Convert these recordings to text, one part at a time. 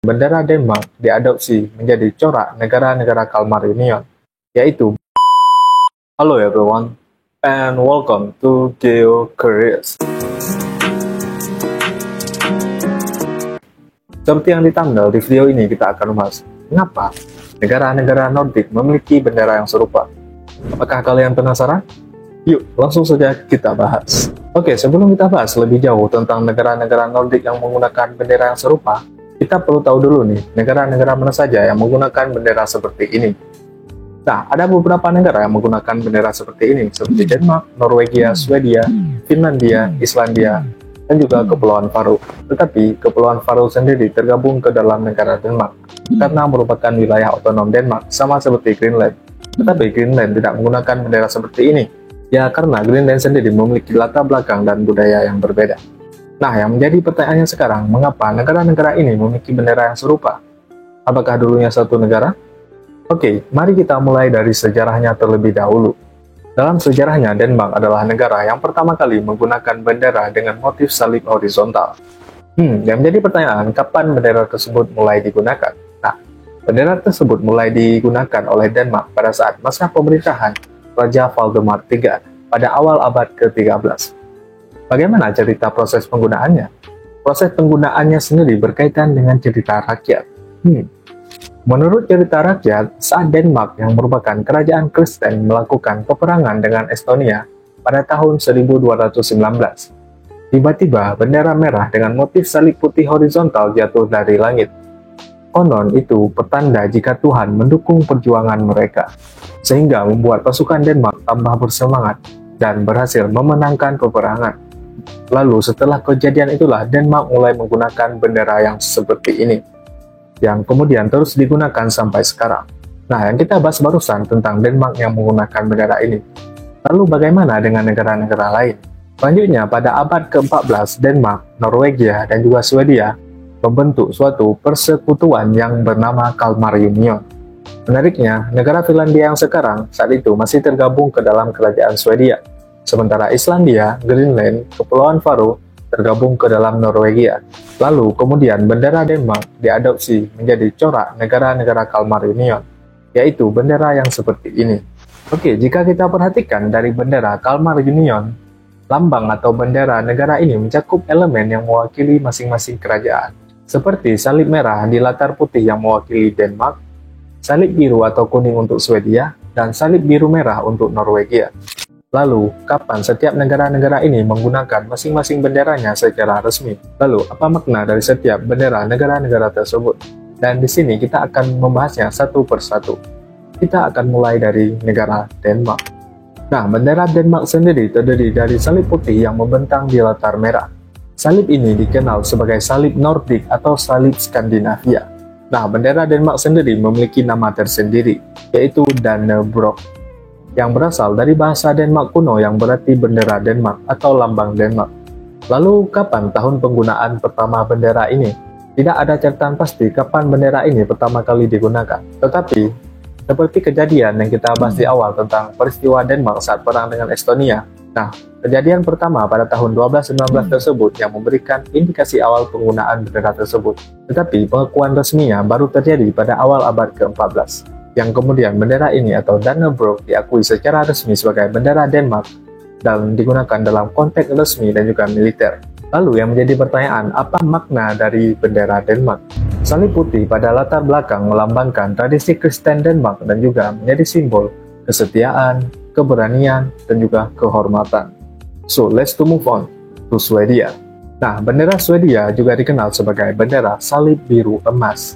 bendera Denmark diadopsi menjadi corak negara-negara Kalmar Union, yaitu Hello everyone, and welcome to Geo Careers. Seperti yang di thumbnail di video ini, kita akan membahas mengapa negara-negara Nordik memiliki bendera yang serupa. Apakah kalian penasaran? Yuk, langsung saja kita bahas. Oke, sebelum kita bahas lebih jauh tentang negara-negara Nordik yang menggunakan bendera yang serupa, kita perlu tahu dulu nih, negara-negara mana saja yang menggunakan bendera seperti ini. Nah, ada beberapa negara yang menggunakan bendera seperti ini, seperti Denmark, Norwegia, Swedia, Finlandia, Islandia, dan juga Kepulauan Faroe. Tetapi, Kepulauan Faroe sendiri tergabung ke dalam negara Denmark, karena merupakan wilayah otonom Denmark, sama seperti Greenland. Tetapi Greenland tidak menggunakan bendera seperti ini, ya karena Greenland sendiri memiliki latar belakang dan budaya yang berbeda. Nah, yang menjadi pertanyaannya sekarang, mengapa negara-negara ini memiliki bendera yang serupa? Apakah dulunya satu negara? Oke, mari kita mulai dari sejarahnya terlebih dahulu. Dalam sejarahnya, Denmark adalah negara yang pertama kali menggunakan bendera dengan motif salib horizontal. Yang menjadi pertanyaan, kapan bendera tersebut mulai digunakan? Nah, bendera tersebut mulai digunakan oleh Denmark pada saat masa pemerintahan Raja Valdemar III pada awal abad ke-13. Bagaimana cerita proses penggunaannya? Proses penggunaannya sendiri berkaitan dengan cerita rakyat. Menurut cerita rakyat, saat Denmark yang merupakan kerajaan Kristen melakukan peperangan dengan Estonia pada tahun 1219, tiba-tiba bendera merah dengan motif salib putih horizontal jatuh dari langit. Konon itu pertanda jika Tuhan mendukung perjuangan mereka, sehingga membuat pasukan Denmark tambah bersemangat dan berhasil memenangkan peperangan. Lalu setelah kejadian itulah Denmark mulai menggunakan bendera yang seperti ini, yang kemudian terus digunakan sampai sekarang. Nah, yang kita bahas barusan tentang Denmark yang menggunakan bendera ini. Lalu bagaimana dengan negara-negara lain? Selanjutnya, pada abad ke-14, Denmark, Norwegia, dan juga Swedia membentuk suatu persekutuan yang bernama Kalmar Union. Menariknya, negara Finlandia yang sekarang saat itu masih tergabung ke dalam kerajaan Swedia. Sementara Islandia, Greenland, Kepulauan Faroe tergabung ke dalam Norwegia. Lalu kemudian bendera Denmark diadopsi menjadi corak negara-negara Kalmar Union, yaitu bendera yang seperti ini. Oke, jika kita perhatikan dari bendera Kalmar Union, lambang atau bendera negara ini mencakup elemen yang mewakili masing-masing kerajaan, seperti salib merah di latar putih yang mewakili Denmark, salib biru atau kuning untuk Swedia, dan salib biru merah untuk Norwegia. Lalu, kapan setiap negara-negara ini menggunakan masing-masing benderanya secara resmi? Lalu, apa makna dari setiap bendera negara-negara tersebut? Dan di sini kita akan membahasnya satu persatu. Kita akan mulai dari negara Denmark. Nah, bendera Denmark sendiri terdiri dari salib putih yang membentang di latar merah. Salib ini dikenal sebagai salib Nordik atau salib Skandinavia. Nah, bendera Denmark sendiri memiliki nama tersendiri, yaitu Dannebrog, yang berasal dari bahasa Denmark kuno yang berarti bendera Denmark atau lambang Denmark. Lalu, kapan tahun penggunaan pertama bendera ini? Tidak ada catatan pasti kapan bendera ini pertama kali digunakan. Tetapi, seperti kejadian yang kita bahas di awal tentang peristiwa Denmark saat perang dengan Estonia. Nah, kejadian pertama pada tahun 1219 tersebut yang memberikan indikasi awal penggunaan bendera tersebut. Tetapi, pengakuan resminya baru terjadi pada awal abad ke-14. Yang kemudian bendera ini atau Dannebrog diakui secara resmi sebagai bendera Denmark dan digunakan dalam konteks resmi dan juga militer. Lalu yang menjadi pertanyaan, apa makna dari bendera Denmark? Salib putih pada latar belakang melambangkan tradisi Kristen Denmark dan juga menjadi simbol kesetiaan, keberanian, dan juga kehormatan. So, let's move on to Swedia. Nah, bendera Swedia juga dikenal sebagai bendera salib biru emas.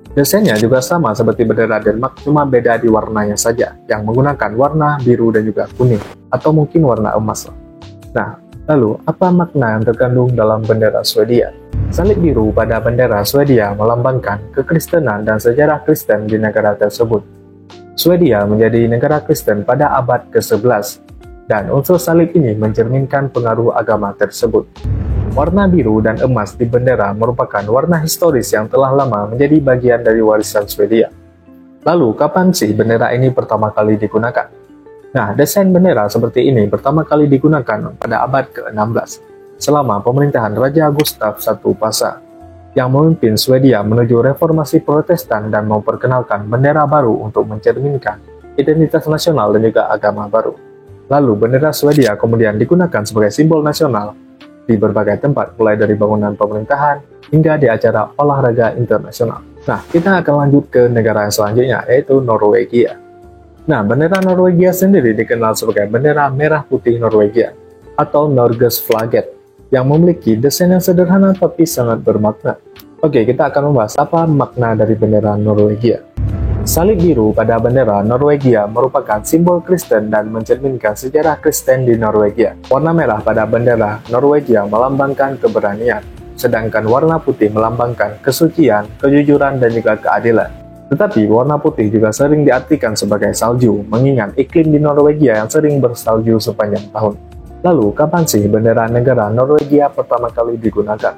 Desainnya juga sama seperti bendera Denmark, cuma beda di warnanya saja, yang menggunakan warna biru dan juga kuning, atau mungkin warna emas. Nah, lalu apa makna yang terkandung dalam bendera Swedia? Salib biru pada bendera Swedia melambangkan kekristenan dan sejarah Kristen di negara tersebut. Swedia menjadi negara Kristen pada abad ke-11, dan unsur salib ini mencerminkan pengaruh agama tersebut. Warna biru dan emas di bendera merupakan warna historis yang telah lama menjadi bagian dari warisan Swedia. Lalu, kapan sih bendera ini pertama kali digunakan? Nah, desain bendera seperti ini pertama kali digunakan pada abad ke-16, selama pemerintahan Raja Gustav I Vasa. yang memimpin Swedia menuju reformasi Protestan dan memperkenalkan bendera baru untuk mencerminkan identitas nasional dan juga agama baru. Lalu bendera Swedia kemudian digunakan sebagai simbol nasional di berbagai tempat, mulai dari bangunan pemerintahan hingga di acara olahraga internasional. Nah, kita akan lanjut ke negara yang selanjutnya, yaitu Norwegia. Nah, bendera Norwegia sendiri dikenal sebagai bendera merah putih Norwegia atau Norges Flagget yang memiliki desain yang sederhana tapi sangat bermakna. Oke, kita akan membahas apa makna dari bendera Norwegia. Salib biru pada bendera Norwegia merupakan simbol Kristen dan mencerminkan sejarah Kristen di Norwegia. Warna merah pada bendera Norwegia melambangkan keberanian, sedangkan warna putih melambangkan kesucian, kejujuran, dan juga keadilan. Tetapi warna putih juga sering diartikan sebagai salju, mengingat iklim di Norwegia yang sering bersalju sepanjang tahun. Lalu, kapan sih bendera negara Norwegia pertama kali digunakan?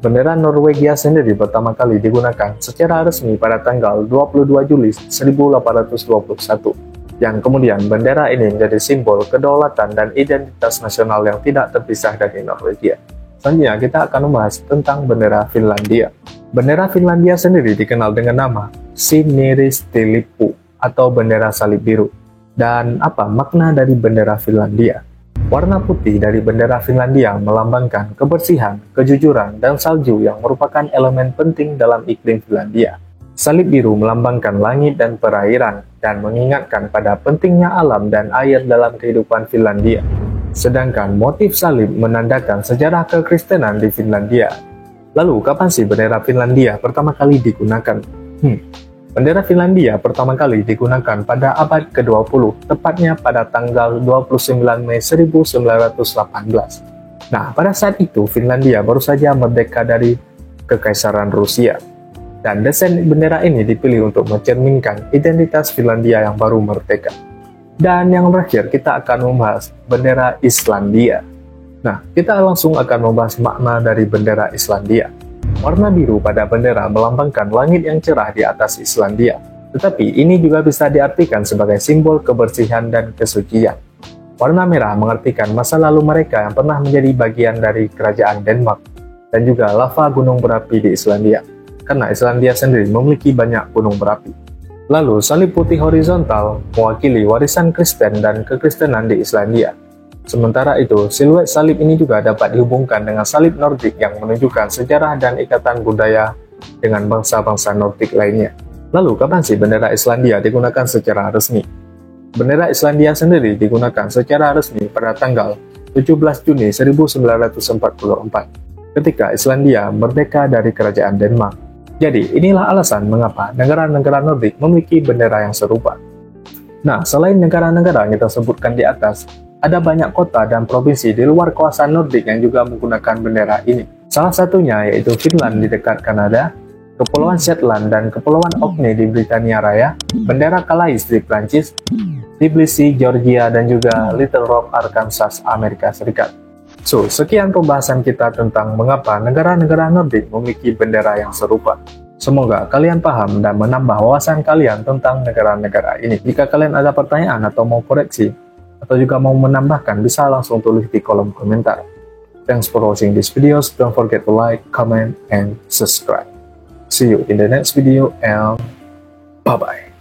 Bendera Norwegia sendiri pertama kali digunakan secara resmi pada tanggal 22 Juli 1821, yang kemudian bendera ini menjadi simbol kedaulatan dan identitas nasional yang tidak terpisah dari Norwegia. Selanjutnya kita akan membahas tentang bendera Finlandia. Bendera Finlandia sendiri dikenal dengan nama Siniristilippu atau bendera salib biru. Dan apa makna dari bendera Finlandia? Warna putih dari bendera Finlandia melambangkan kebersihan, kejujuran, dan salju yang merupakan elemen penting dalam iklim Finlandia. Salib biru melambangkan langit dan perairan dan mengingatkan pada pentingnya alam dan air dalam kehidupan Finlandia. Sedangkan motif salib menandakan sejarah kekristenan di Finlandia. Lalu, kapan sih bendera Finlandia pertama kali digunakan? Bendera Finlandia pertama kali digunakan pada abad ke-20, tepatnya pada tanggal 29 Mei 1918. Nah, pada saat itu Finlandia baru saja merdeka dari Kekaisaran Rusia. Dan desain bendera ini dipilih untuk mencerminkan identitas Finlandia yang baru merdeka. Dan yang terakhir, kita akan membahas bendera Islandia. Nah, kita langsung akan membahas makna dari bendera Islandia. Warna biru pada bendera melambangkan langit yang cerah di atas Islandia. Tetapi ini juga bisa diartikan sebagai simbol kebersihan dan kesucian. Warna merah mengartikan masa lalu mereka yang pernah menjadi bagian dari kerajaan Denmark dan juga lava gunung berapi di Islandia, karena Islandia sendiri memiliki banyak gunung berapi. Lalu salib putih horizontal mewakili warisan Kristen dan kekristenan di Islandia. Sementara itu, siluet salib ini juga dapat dihubungkan dengan salib Nordik yang menunjukkan sejarah dan ikatan budaya dengan bangsa-bangsa Nordik lainnya. Lalu, kapan sih bendera Islandia digunakan secara resmi? Bendera Islandia sendiri digunakan secara resmi pada tanggal 17 Juni 1944, ketika Islandia merdeka dari kerajaan Denmark. Jadi, inilah alasan mengapa negara-negara Nordik memiliki bendera yang serupa. Nah, selain negara-negara yang kita sebutkan di atas, ada banyak kota dan provinsi di luar kawasan Nordik yang juga menggunakan bendera ini. Salah satunya yaitu Finland di dekat Kanada, Kepulauan Shetland dan Kepulauan Orkney di Britania Raya, bendera Calais di Prancis, Tbilisi, Georgia, dan juga Little Rock, Arkansas, Amerika Serikat. So, sekian pembahasan kita tentang mengapa negara-negara Nordik memiliki bendera yang serupa. Semoga kalian paham dan menambah wawasan kalian tentang negara-negara ini. Jika kalian ada pertanyaan atau mau koreksi, atau juga mau menambahkan, bisa langsung tulis di kolom komentar. Thanks for watching this videos. Don't forget to like, comment, and subscribe. See you in the next video and bye-bye.